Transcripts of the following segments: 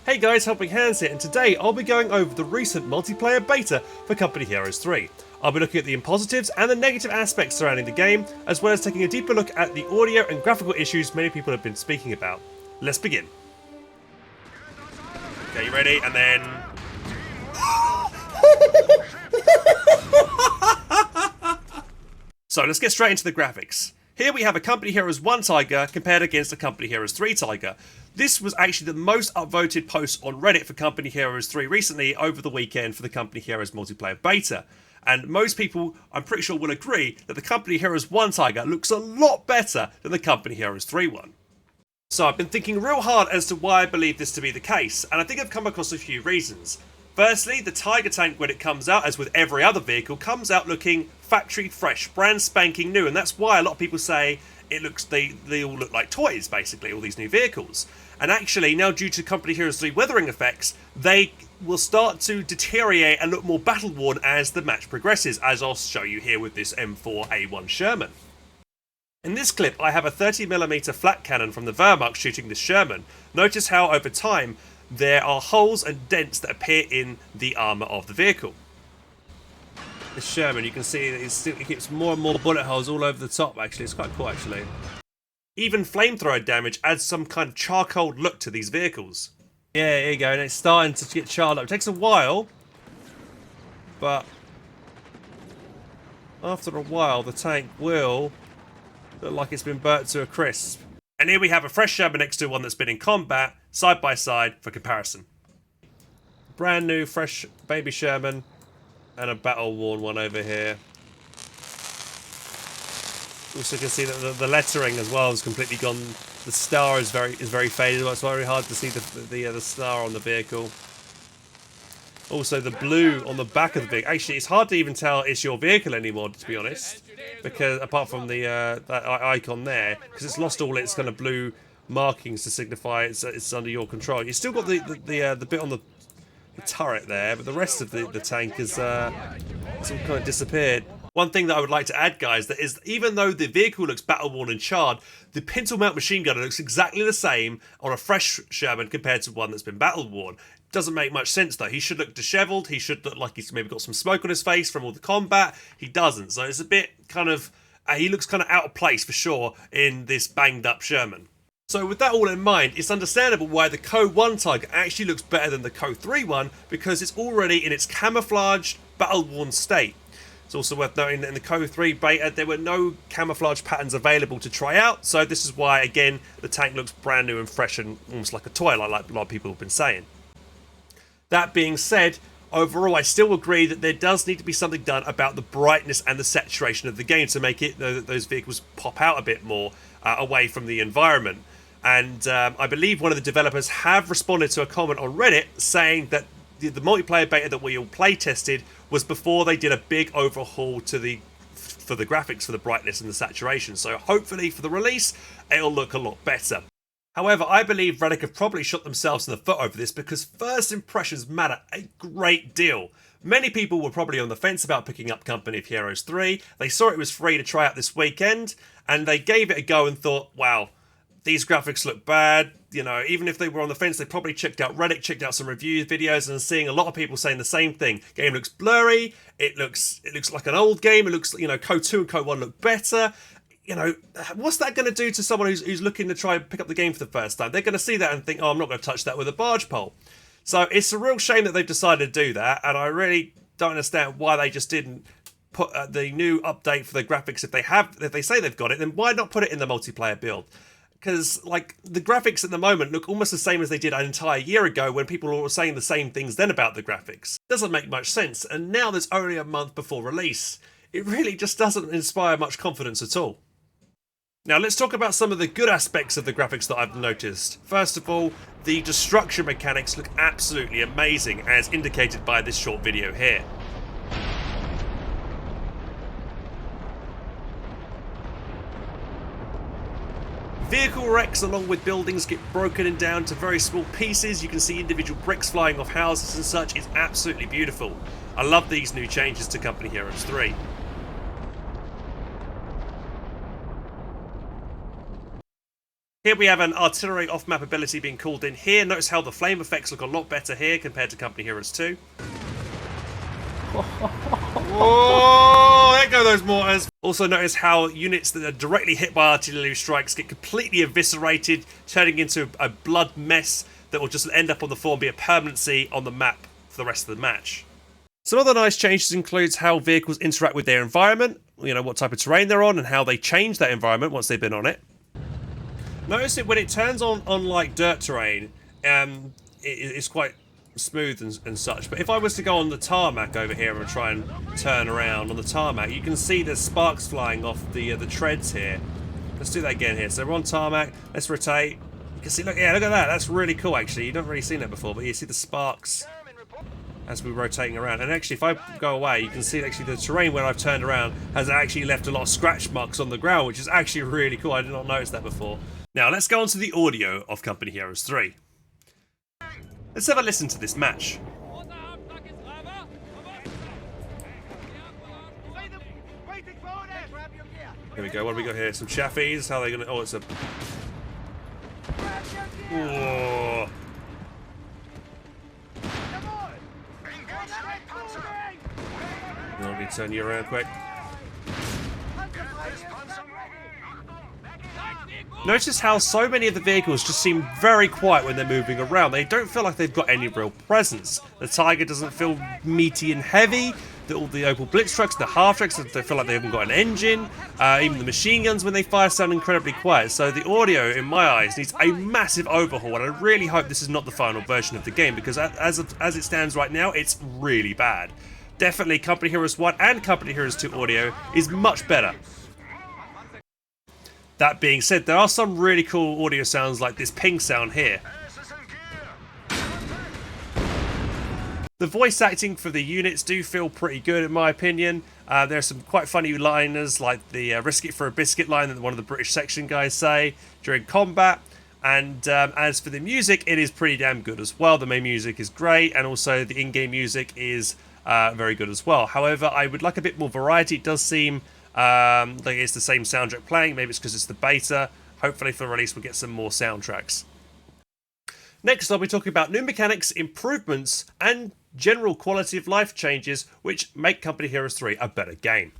Hey guys, HelpingHans here, and today I'll be going over the recent multiplayer beta for Company Heroes 3. I'll be looking at the positives and the negative aspects surrounding the game, as well as taking a deeper look at the audio and graphical issues many people have been speaking about. Let's begin. Okay, you ready? And then... So let's get straight into the graphics. Here we have a Company Heroes 1 Tiger compared against a Company Heroes 3 Tiger. This was actually the most upvoted post on Reddit for Company Heroes 3 recently over the weekend for the Company Heroes multiplayer beta. And most people, I'm pretty sure, will agree that the Company Heroes 1 Tiger looks a lot better than the Company Heroes 3 one. So I've been thinking real hard as to why I believe this to be the case, and I think I've come across a few reasons. Firstly, the Tiger tank when it comes out, as with every other vehicle, comes out looking factory fresh, brand spanking new, and that's why a lot of people say it looks they all look like toys, basically, all these new vehicles. And actually, now due to Company Heroes 3 weathering effects, they will start to deteriorate and look more battle-worn as the match progresses, as I'll show you here with this M4A1 Sherman. In this clip, I have a 30mm flat cannon from the Wehrmacht shooting this Sherman. Notice how, over time, there are holes and dents that appear in the armour of the vehicle. This Sherman, you can see it keeps more and more bullet holes all over the top, actually. It's quite cool, actually. Even flamethrower damage adds some kind of charcoal look to these vehicles. Yeah, here you go, and it's starting to get charred up. It takes a while, but after a while, the tank will look like it's been burnt to a crisp. And here we have a fresh Sherman next to one that's been in combat, side by side, for comparison. Brand new, fresh baby Sherman, and a battle-worn one over here. Also, you can see that the lettering as well is completely gone. The star is very faded. It's very hard to see the star on the vehicle. Also, the blue on the back of the vehicle. Actually, it's hard to even tell it's your vehicle anymore, to be honest, because apart from the that icon there, because it's lost all its kind of blue markings to signify it's under your control. You still got the bit on the turret there, but the rest of the tank is it's all kind of disappeared. One thing that I would like to add, guys, that is even though the vehicle looks battle-worn and charred, the pintle mount machine gunner looks exactly the same on a fresh Sherman compared to one that's been battle-worn. Doesn't make much sense though. He should look dishevelled. He should look like he's maybe got some smoke on his face from all the combat. He doesn't. So it's a bit kind of... he looks kind of out of place for sure in this banged up Sherman. So with that all in mind, it's understandable why the Co 1 Tiger actually looks better than the Co 3 one, because it's already in its camouflaged, battle-worn state. It's also worth noting that in the Co 3 beta, there were no camouflage patterns available to try out, so this is why, again, the tank looks brand new and fresh and almost like a toy, like a lot of people have been saying. That being said, overall, I still agree that there does need to be something done about the brightness and the saturation of the game to make it those vehicles pop out a bit more away from the environment. And I believe one of the developers have responded to a comment on Reddit saying that the multiplayer beta that we all play tested was before they did a big overhaul for the graphics, for the brightness and the saturation. So hopefully for the release, it'll look a lot better. However, I believe Reddit have probably shot themselves in the foot over this because first impressions matter a great deal. Many people were probably on the fence about picking up Company of Heroes 3. They saw it was free to try out this weekend, and they gave it a go and thought, wow, these graphics look bad. You know, even if they were on the fence, they probably checked out Reddit, checked out some review videos, and seeing a lot of people saying the same thing. Game looks blurry. It looks like an old game. It looks, you know, Co 2 and Co 1 look better. You know, what's that going to do to someone who's looking to try and pick up the game for the first time? They're going to see that and think, oh, I'm not going to touch that with a barge pole. So it's a real shame that they've decided to do that, and I really don't understand why they just didn't put the new update for the graphics. If they say they've got it, then why not put it in the multiplayer build? Because, like, the graphics at the moment look almost the same as they did an entire year ago when people were saying the same things then about the graphics. Doesn't make much sense, and now there's only a month before release. It really just doesn't inspire much confidence at all. Now let's talk about some of the good aspects of the graphics that I've noticed. First of all, the destruction mechanics look absolutely amazing, as indicated by this short video here. Vehicle wrecks along with buildings get broken down to very small pieces. You can see individual bricks flying off houses and such. It's absolutely beautiful. I love these new changes to Company Heroes 3. Here we have an artillery off-map ability being called in here. Notice how the flame effects look a lot better here compared to Company Heroes 2. Oh, there go those mortars. Also notice how units that are directly hit by artillery strikes get completely eviscerated, turning into a blood mess that will just end up on the floor and be a permanency on the map for the rest of the match. Some other nice changes includes how vehicles interact with their environment, you know, what type of terrain they're on and how they change that environment once they've been on it. Notice it when it turns on like dirt terrain, it's quite smooth and such. But if I was to go on the tarmac over here and try and turn around on the tarmac, you can see there's sparks flying off the treads here. Let's do that again here. So we're on tarmac. Let's rotate. You can see, look at that. That's really cool, actually. You've not really seen that before, but you see the sparks as we're rotating around. And actually, if I go away, you can see actually the terrain where I've turned around has actually left a lot of scratch marks on the ground, which is actually really cool. I did not notice that before. Now, let's go on to the audio of Company Heroes 3. Let's have a listen to this match. Here we go, what do we got here? Some chaffies, how are they gonna... Oh, it's a... Whoa. Let me turn you around quick. Notice how so many of the vehicles just seem very quiet when they're moving around. They don't feel like they've got any real presence. The Tiger doesn't feel meaty and heavy. All the Opel Blitz trucks, the half trucks, they feel like they haven't got an engine. Even the machine guns when they fire sound incredibly quiet. So the audio, in my eyes, needs a massive overhaul. And I really hope this is not the final version of the game, because as it stands right now, it's really bad. Definitely Company Heroes 1 and Company Heroes 2 audio is much better. That being said, there are some really cool audio sounds like this ping sound here. The voice acting for the units do feel pretty good in my opinion. There are some quite funny liners like the risk it for a biscuit line that one of the British section guys say during combat. And as for the music, it is pretty damn good as well. The main music is great, and also the in-game music is very good as well. However, I would like a bit more variety. It does seem like it's the same soundtrack playing. Maybe it's because it's the beta. Hopefully for release we'll get some more soundtracks. Next I'll be talking about new mechanics, improvements and general quality of life changes which make Company Heroes 3 a better game.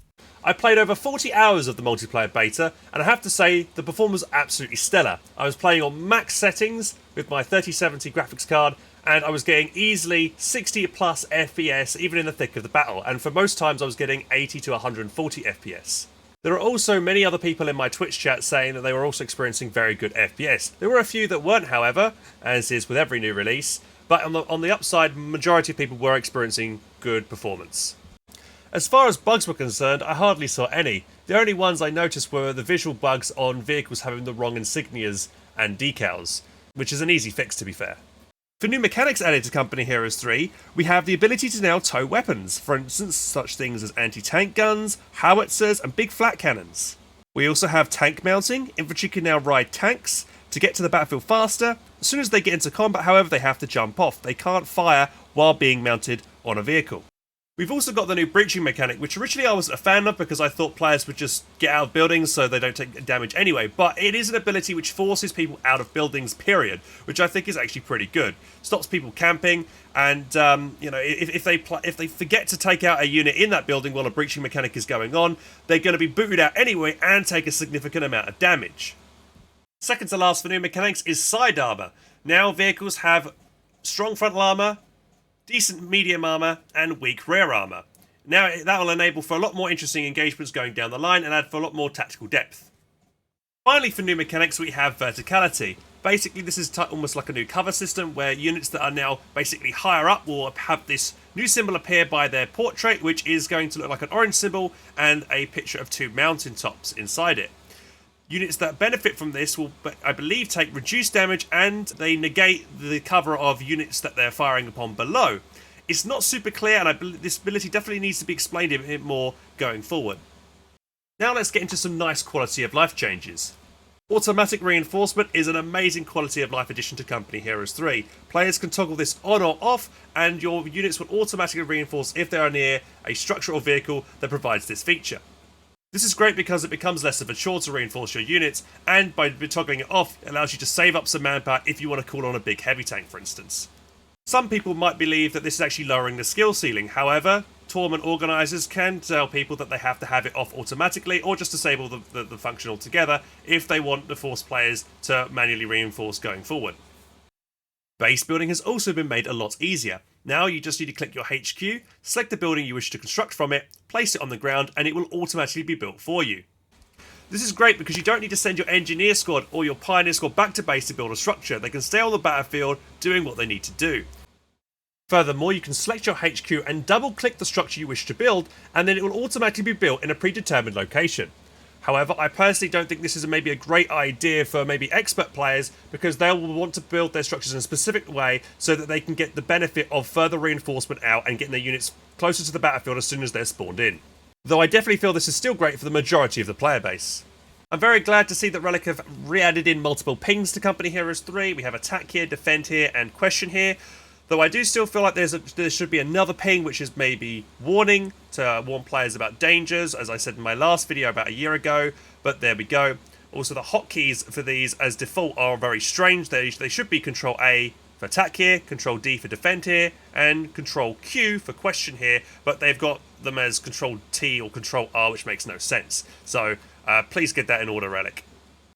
I played over 40 hours of the multiplayer beta and I have to say the performance was absolutely stellar. I was playing on max settings with my 3070 graphics card and I was getting easily 60 plus FPS even in the thick of the battle, and for most times I was getting 80 to 140 FPS. There are also many other people in my Twitch chat saying that they were also experiencing very good FPS. There were a few that weren't, however, as is with every new release, but on the upside, majority of people were experiencing good performance. As far as bugs were concerned, I hardly saw any. The only ones I noticed were the visual bugs on vehicles having the wrong insignias and decals, which is an easy fix to be fair. For new mechanics added to Company Heroes 3, we have the ability to now tow weapons, for instance such things as anti-tank guns, howitzers and big flat cannons. We also have tank mounting. Infantry can now ride tanks to get to the battlefield faster. As soon as they get into combat, however, they have to jump off. They can't fire while being mounted on a vehicle. We've also got the new breaching mechanic, which originally I wasn't a fan of because I thought players would just get out of buildings so they don't take damage anyway, but it is an ability which forces people out of buildings, period, which I think is actually pretty good. Stops people camping, and you know, if they forget to take out a unit in that building while a breaching mechanic is going on, they're going to be booted out anyway and take a significant amount of damage. Second to last for new mechanics is side armor. Now vehicles have strong frontal armor, decent medium armor and weak rear armor. Now that will enable for a lot more interesting engagements going down the line and add for a lot more tactical depth. Finally, for new mechanics we have verticality. Basically this is almost like a new cover system where units that are now basically higher up will have this new symbol appear by their portrait, which is going to look like an orange symbol and a picture of two mountain tops inside it. Units that benefit from this will, I believe, take reduced damage and they negate the cover of units that they're firing upon below. It's not super clear and this ability definitely needs to be explained a bit more going forward. Now let's get into some nice quality of life changes. Automatic reinforcement is an amazing quality of life addition to Company Heroes 3. Players can toggle this on or off and your units will automatically reinforce if they are near a structure or vehicle that provides this feature. This is great because it becomes less of a chore to reinforce your units, and by toggling it off, it allows you to save up some manpower if you want to call on a big heavy tank, for instance. Some people might believe that this is actually lowering the skill ceiling. However, tournament organisers can tell people that they have to have it off automatically or just disable the function altogether if they want to force players to manually reinforce going forward. Base building has also been made a lot easier. Now you just need to click your HQ, select the building you wish to construct from it, place it on the ground, and it will automatically be built for you. This is great because you don't need to send your engineer squad or your pioneer squad back to base to build a structure. They can stay on the battlefield doing what they need to do. Furthermore, you can select your HQ and double click the structure you wish to build, and then it will automatically be built in a predetermined location. However, I personally don't think this is maybe a great idea for maybe expert players, because they will want to build their structures in a specific way so that they can get the benefit of further reinforcement out and getting their units closer to the battlefield as soon as they're spawned in. Though I definitely feel this is still great for the majority of the player base. I'm very glad to see that Relic have re-added in multiple pings to Company Heroes 3. We have attack here, defend here, and question here. Though I do still feel like there should be another ping, which is maybe warning, to warn players about dangers, as I said in my last video about a year ago, but there we go. Also, the hotkeys for these as default are very strange. They should be Control A for attack here, Control D for defend here, and Control Q for question here, but they've got them as Control T or Control R, which makes no sense. So please get that in order, Relic.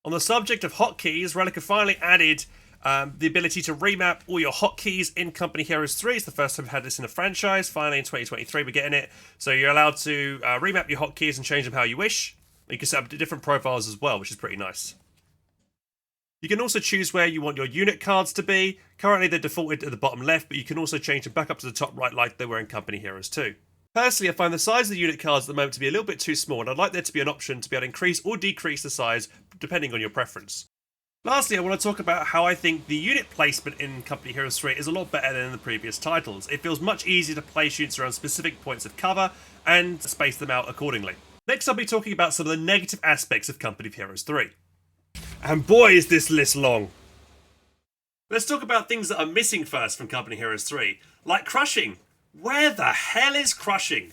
On the subject of hotkeys, Relic have finally added the ability to remap all your hotkeys in Company Heroes 3. It's the first time we've had this in a franchise. Finally, in 2023, we're getting it. So you're allowed to remap your hotkeys and change them how you wish. You can set up different profiles as well, which is pretty nice. You can also choose where you want your unit cards to be. Currently, they're defaulted at the bottom left, but you can also change them back up to the top right like they were in Company Heroes 2. Personally, I find the size of the unit cards at the moment to be a little bit too small, and I'd like there to be an option to be able to increase or decrease the size depending on your preference. Lastly, I want to talk about how I think the unit placement in Company Heroes 3 is a lot better than in the previous titles. It feels much easier to place units around specific points of cover and space them out accordingly. Next, I'll be talking about some of the negative aspects of Company Heroes 3. And boy, is this list long! Let's talk about things that are missing first from Company Heroes 3, like crushing. Where the hell is crushing?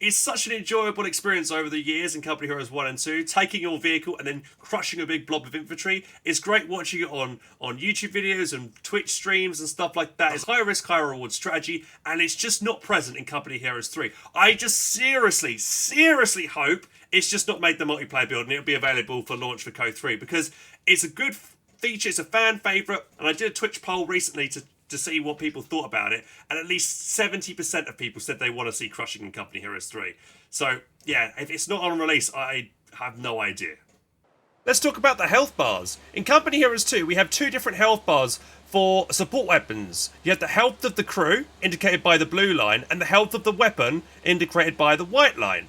It's such an enjoyable experience over the years in Company Heroes 1 and 2, taking your vehicle and then crushing a big blob of infantry. It's great watching it on YouTube videos and Twitch streams and stuff like that. It's high risk, high reward strategy, and it's just not present in Company Heroes 3. I just seriously hope it's just not made the multiplayer build and it'll be available for launch for Co 3, because it's a good feature, it's a fan favourite, and I did a Twitch poll recently to see what people thought about it, and at least 70% of people said they want to see crushing in Company Heroes 3. So, yeah, if it's not on release, I have no idea. Let's talk about the health bars. In Company Heroes 2, we have two different health bars for support weapons. You have the health of the crew, indicated by the blue line, and the health of the weapon, indicated by the white line.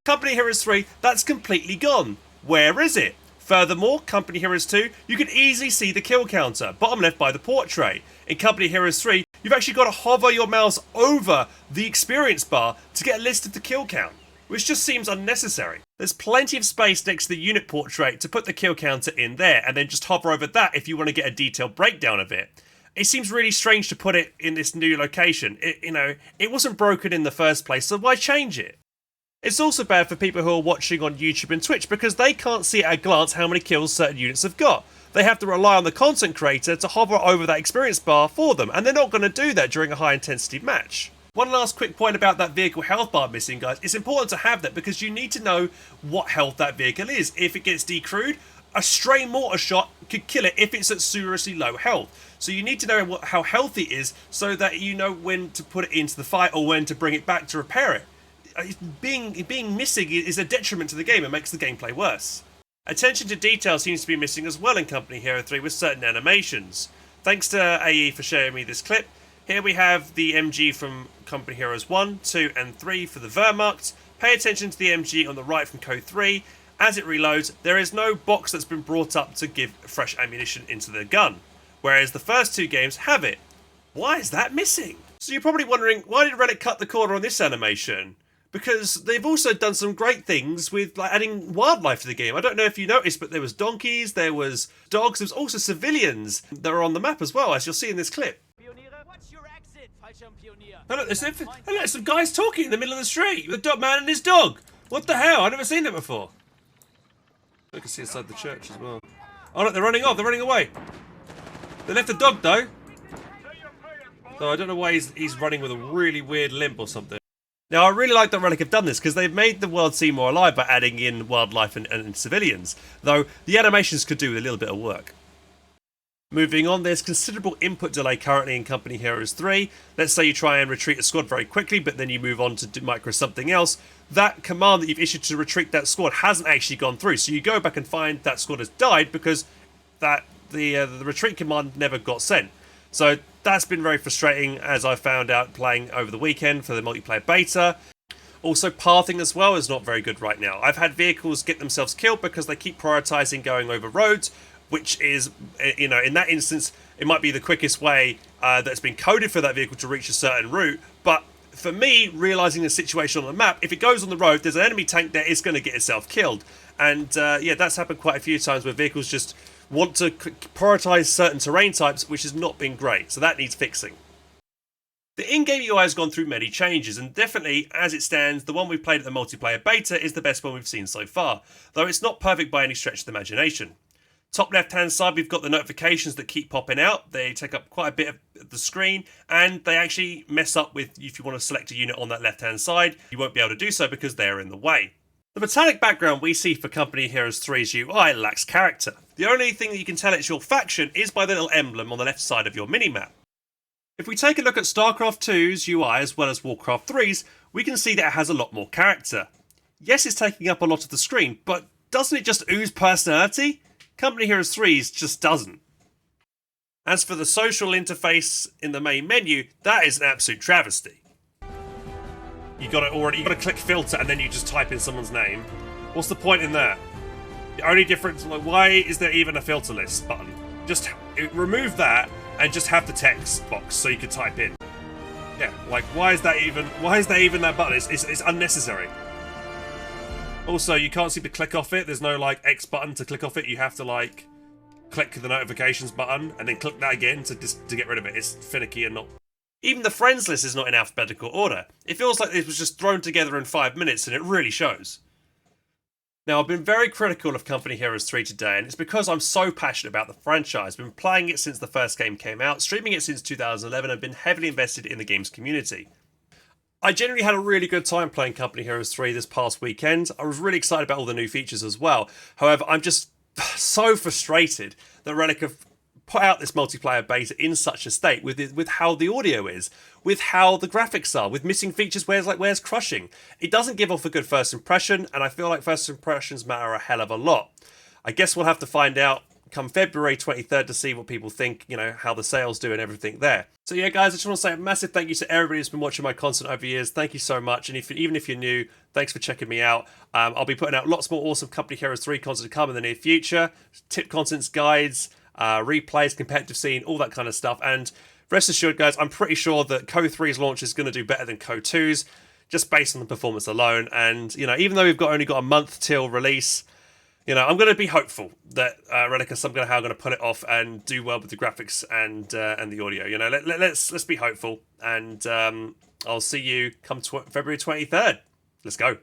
Company Heroes 3, that's completely gone. Where is it? Furthermore, Company Heroes 2, you can easily see the kill counter, bottom left by the portrait. In Company Heroes 3, you've actually got to hover your mouse over the experience bar to get a list of the kill count, which just seems unnecessary. There's plenty of space next to the unit portrait to put the kill counter in there, and then just hover over that if you want to get a detailed breakdown of it. It seems really strange to put it in this new location. It wasn't broken in the first place, so why change it? It's also bad for people who are watching on YouTube and Twitch, because they can't see at a glance how many kills certain units have got. They have to rely on the content creator to hover over that experience bar for them, and they're not going to do that during a high intensity match. One last quick point about that vehicle health bar missing, guys. It's important to have that because you need to know what health that vehicle is. If it gets decrewed, a stray mortar shot could kill it if it's at seriously low health. So you need to know how healthy it is so that you know when to put it into the fight or when to bring it back to repair it. Being missing is a detriment to the game and makes the gameplay worse. Attention to detail seems to be missing as well in Company Hero 3 with certain animations. Thanks to AE for sharing me this clip. Here we have the MG from Company Heroes 1, 2 and 3 for the Wehrmacht. Pay attention to the MG on the right from Co 3. As it reloads, there is no box that's been brought up to give fresh ammunition into the gun, whereas the first two games have it. Why is that missing? So you're probably wondering, why did Reddit cut the corner on this animation? Because they've also done some great things with adding wildlife to the game. I don't know if you noticed, but there was donkeys, there was dogs, there was also civilians that are on the map as well, as you'll see in this clip. And look, there's some guys talking in the middle of the street, the dog man and his dog. What the hell? I've never seen that before. I can see inside the church as well. Oh look, they're running off. They're running away. They left the dog though. So I don't know why he's running with a really weird limp or something. Now I really like that Relic have done this because they've made the world seem more alive by adding in wildlife and civilians. Though the animations could do with a little bit of work. Moving on, there's considerable input delay currently in Company Heroes 3. Let's say you try and retreat a squad very quickly, but then you move on to micro something else. That command that you've issued to retreat that squad hasn't actually gone through. So you go back and find that squad has died because the retreat command never got sent. So that's been very frustrating, as I found out playing over the weekend for the multiplayer beta. Also, pathing as well is not very good right now. I've had vehicles get themselves killed because they keep prioritizing going over roads, which is, you know, in that instance, it might be the quickest way that's been coded for that vehicle to reach a certain route. But for me, realising the situation on the map, if it goes on the road, there's an enemy tank there, it's going to get itself killed. And yeah, that's happened quite a few times where vehicles just want to prioritise certain terrain types, which has not been great. So that needs fixing. The in-game UI has gone through many changes, and definitely, as it stands, the one we've played at the multiplayer beta is the best one we've seen so far, though it's not perfect by any stretch of the imagination. Top left-hand side, we've got the notifications that keep popping out. They take up quite a bit of the screen, and they actually mess up with if you want to select a unit on that left-hand side. You won't be able to do so because they're in the way. The metallic background we see for Company Heroes 3's UI lacks character. The only thing that you can tell it's your faction is by the little emblem on the left side of your minimap. If we take a look at StarCraft 2's UI as well as Warcraft 3's, we can see that it has a lot more character. Yes, it's taking up a lot of the screen, but doesn't it just ooze personality? Company Heroes 3's just doesn't. As for the social interface in the main menu, that is an absolute travesty. You got to click filter and then you just type in someone's name. What's the point in that? The only difference, like, why is there even a filter list button? Just remove that and just have the text box so you can type in. Yeah, like why is that even that button? It's unnecessary. Also, you can't seem to click off it. There's no like X button to click off it. You have to like click the notifications button and then click that again to get rid of it. It's finicky and not. Even the friends list is not in alphabetical order. It feels like it was just thrown together in 5 minutes, and it really shows. Now, I've been very critical of Company Heroes 3 today, and it's because I'm so passionate about the franchise. I've been playing it since the first game came out, streaming it since 2011, and been heavily invested in the game's community. I generally had a really good time playing Company Heroes 3 this past weekend. I was really excited about all the new features as well. However, I'm just so frustrated that Relic have put out this multiplayer beta in such a state with how the audio is, with how the graphics are, with missing features where's crushing. It doesn't give off a good first impression, and I feel like first impressions matter a hell of a lot. I guess we'll have to find out come February 23rd to see what people think, you know, how the sales do and everything there. So yeah, guys, I just want to say a massive thank you to everybody who's been watching my content over the years. Thank you so much. And even if you're new, thanks for checking me out. I'll be putting out lots more awesome Company Heroes 3 content to come in the near future. Tip contents, guides, replays, competitive scene, all that kind of stuff. And rest assured, guys, I'm pretty sure that Co 3's launch is going to do better than Co 2's, just based on the performance alone. And, you know, even though we've only got a month till release, you know, I'm going to be hopeful that Relic are somehow going to pull it off and do well with the graphics and the audio. You know, let's be hopeful, and I'll see you come February 23rd. Let's go.